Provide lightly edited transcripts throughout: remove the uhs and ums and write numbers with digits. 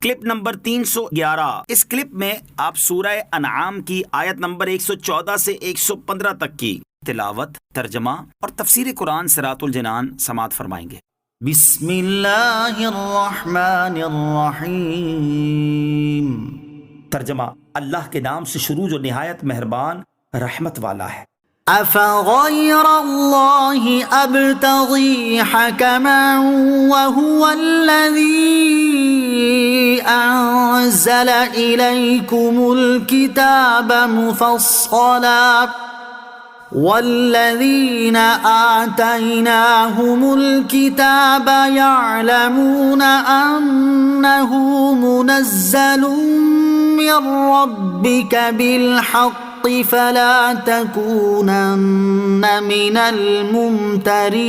Clip number 311۔ اس clip میں آپ سورہ انعام کی آیت نمبر 114 سے 115 تک کی تلاوت، ترجمہ اور تفسیر قرآن صراط الجنان سماعت فرمائیں گے۔ بسم اللہ الرحمن الرحیم۔ ترجمہ، اللہ کے نام سے شروع جو نہایت مہربان رحمت والا ہے۔ افغیر اللہ ابتغی حکما وهو الذی انزل الیکم الکتاب مفصلا والذین آتیناہم الکتاب یعلمون انہ منزل من ربک بالحق فلا تکونن من الممترین۔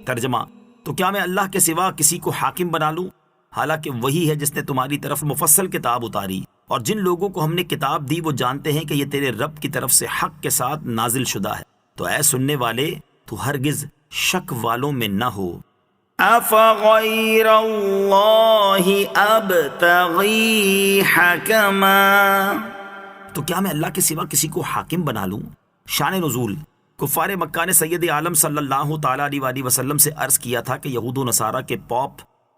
ترجمہ، تو کیا میں اللہ کے سوا کسی کو حاکم بنا لوں، حالانکہ وہی ہے جس نے تمہاری طرف مفصل کتاب اتاری، اور جن لوگوں کو ہم نے کتاب دی وہ جانتے ہیں کہ یہ تیرے رب کی طرف سے حق کے ساتھ نازل شدہ ہے، تو اے سننے والے تو ہرگز شک والوں میں نہ ہو۔ افغیر اللہ ابتغی حکما، تو کیا میں اللہ کے سوا کسی کو حاکم بنا لوں۔ شان نزول، کفار مکہ نے سید عالم صلی اللہ تعالیٰ علیہ وسلم سے عرض کیا تھا کہ یہود و نصارہ کے پوپ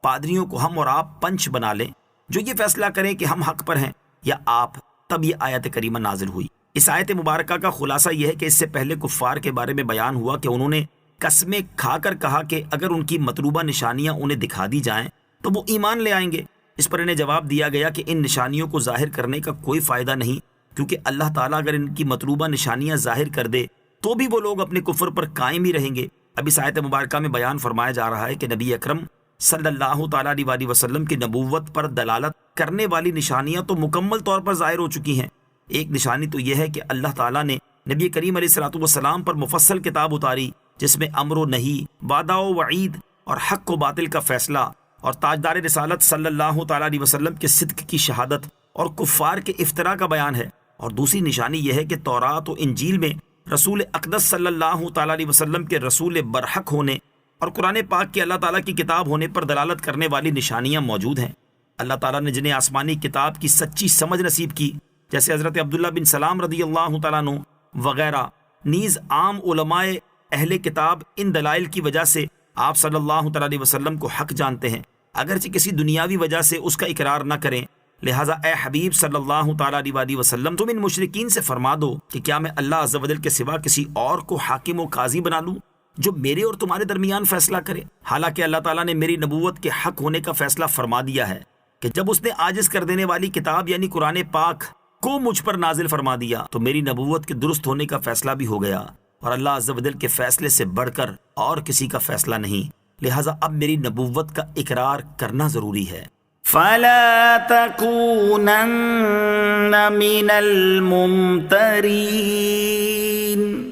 پادریوں کو ہم اور آپ پنچ بنا لیں جو یہ فیصلہ کریں کہ ہم حق پر ہیں یا آپ۔ تب یہ آیت کریمہ نازل ہوئی۔ اس آیت مبارکہ کا خلاصہ یہ ہے کہ اس سے پہلے کفار کے بارے میں بیان ہوا کہ انہوں نے قسمیں کھا کر کہا کہ اگر ان کی مطلوبہ نشانیاں انہیں دکھا دی جائیں تو وہ ایمان لے آئیں گے۔ اس پر انہیں جواب دیا گیا کہ ان نشانیوں کو ظاہر کرنے کا کوئی فائدہ نہیں، کیونکہ اللہ تعالیٰ اگر ان کی مطلوبہ نشانیاں ظاہر کر دے تو بھی وہ لوگ اپنے کفر پر قائم ہی رہیں گے۔ اب اس آیت مبارکہ میں بیان فرمایا جا رہا ہے کہ نبی اکرم صلی اللہ تعالیٰ علیہ وسلم کی نبوت پر دلالت کرنے والی نشانیاں تو مکمل طور پر ظاہر ہو چکی ہیں۔ ایک نشانی تو یہ ہے کہ اللہ تعالیٰ نے نبی کریم علیہ السلام پر مفصل کتاب اتاری جس میں امر و نہی، وعدہ و وعید اور حق و باطل کا فیصلہ، اور تاجدار رسالت صلی اللہ تعالیٰ علیہ وسلم کے صدق کی شہادت اور کفار کے افتراء کا بیان ہے۔ اور دوسری نشانی یہ ہے کہ تورات و انجیل میں رسول اقدس صلی اللہ تعالیٰ علیہ وسلم کے رسول برحق ہونے اور قرآن پاک کی اللہ تعالیٰ کی کتاب ہونے پر دلالت کرنے والی نشانیاں موجود ہیں۔ اللہ تعالیٰ نے جنہیں آسمانی کتاب کی سچی سمجھ نصیب کی، جیسے حضرت عبداللہ بن سلام رضی اللہ تعالیٰ عنہ وغیرہ، نیز عام علماء اہل کتاب ان دلائل کی وجہ سے آپ صلی اللہ تعالیٰ علیہ وسلم کو حق جانتے ہیں، اگرچہ کسی دنیاوی وجہ سے اس کا اقرار نہ کریں۔ لہٰذا اے حبیب صلی اللہ تعالیٰ علیہ وسلم، تم ان مشرکین سے فرما دو کہ کیا میں اللہ عز و جل کے سوا کسی اور کو حاکم و قاضی بنا لوں جو میرے اور تمہارے درمیان فیصلہ کرے، حالانکہ اللہ تعالیٰ نے میری نبوت کے حق ہونے کا فیصلہ فرما دیا ہے کہ جب اس نے عاجز کر دینے والی کتاب یعنی قرآن پاک کو مجھ پر نازل فرما دیا تو میری نبوت کے درست ہونے کا فیصلہ بھی ہو گیا، اور اللہ عز و جل کے فیصلے سے بڑھ کر اور کسی کا فیصلہ نہیں، لہٰذا اب میری نبوت کا اقرار کرنا ضروری ہے۔ فَلَا تَكُونَنَّ مِنَ الْمُمْتَرِينَ،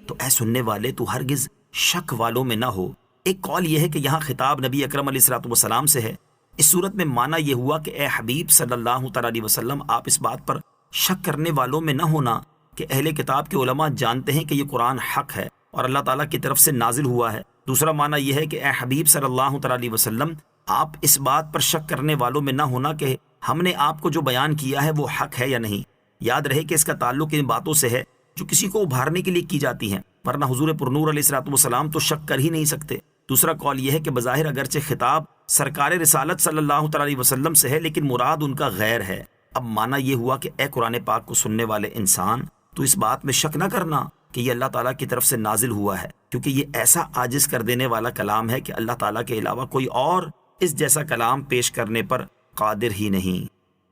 تو اے سننے والے تو ہرگز شک والوں میں نہ ہو۔ ایک قول یہ ہے کہ یہاں خطاب نبی اکرم علیہ السلام سے ہے۔ اس صورت میں معنی یہ ہوا کہ اے حبیب صلی اللہ تعالیٰ علیہ وسلم، آپ اس بات پر شک کرنے والوں میں نہ ہونا کہ اہل کتاب کے علماء جانتے ہیں کہ یہ قرآن حق ہے اور اللہ تعالیٰ کی طرف سے نازل ہوا ہے۔ دوسرا معنی یہ ہے کہ اے حبیب صلی اللہ تعالیٰ علیہ وسلم، آپ اس بات پر شک کرنے والوں میں نہ ہونا کہ ہم نے آپ کو جو بیان کیا ہے وہ حق ہے یا نہیں۔ یاد رہے کہ اس کا تعلق ان باتوں سے ہے جو کسی کو ابھارنے کے لیے کی جاتی ہیں، ورنہ حضور پرنور علیہ السلام تو شک کر ہی نہیں سکتے۔ دوسرا قول یہ ہے کہ بظاہر اگرچہ خطاب سرکار رسالت صلی اللہ تعالیٰ علیہ وسلم سے ہے، لیکن مراد ان کا غیر ہے۔ اب معنی یہ ہوا کہ اے قرآن پاک کو سننے والے انسان، تو اس بات میں شک نہ کرنا کہ یہ اللہ تعالیٰ کی طرف سے نازل ہوا ہے، کیونکہ یہ ایسا عاجز کر دینے والا کلام ہے کہ اللہ تعالیٰ کے علاوہ کوئی اور اس جیسا کلام پیش کرنے پر قادر ہی نہیں۔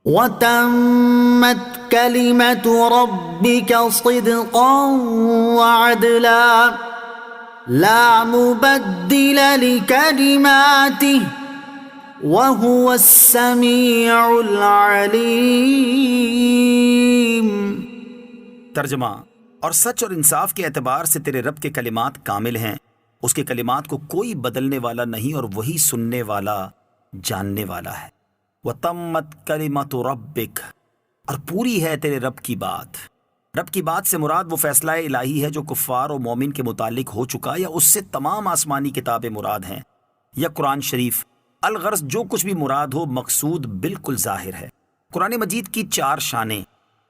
وَتَمَّتْ كَلِمَةُ رَبِّكَ صِدْقًا وَعَدْلًا لَا مُبَدِّلَ لِكَلِمَاتِهِ وَهُوَ السَّمِيعُ الْعَلِيمُ۔ ترجمہ، اور سچ اور انصاف کے اعتبار سے تیرے رب کے کلمات کامل ہیں، اس کے کلمات کو کوئی بدلنے والا نہیں، اور وہی سننے والا جاننے والا ہے۔ وَتَمَّتْ كَلِمَةُ رَبِّكَ، اور پوری ہے تیرے رب کی بات۔ رب کی بات سے مراد وہ فیصلہ الہی ہے جو کفار و مومن کے متعلق ہو چکا، یا اس سے تمام آسمانی کتابیں مراد ہیں، یا قرآن شریف الغرض جو کچھ بھی مراد ہو مقصود بالکل ظاہر ہے۔ قرآن مجید کی 4 شانیں،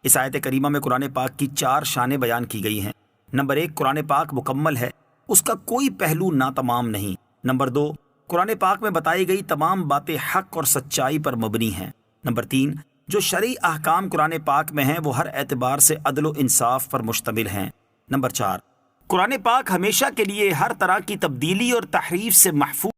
اس آیت کریمہ میں قرآن پاک کی 4 شانیں بیان کی گئی ہیں۔ نمبر 1، قرآن پاک مکمل ہے، اس کا کوئی پہلو ناتمام نہیں۔ نمبر 2، قرآن پاک میں بتائی گئی تمام باتیں حق اور سچائی پر مبنی ہیں۔ نمبر 3، جو شرعی احکام قرآن پاک میں ہیں وہ ہر اعتبار سے عدل و انصاف پر مشتمل ہیں۔ نمبر 4، قرآن پاک ہمیشہ کے لیے ہر طرح کی تبدیلی اور تحریف سے محفوظ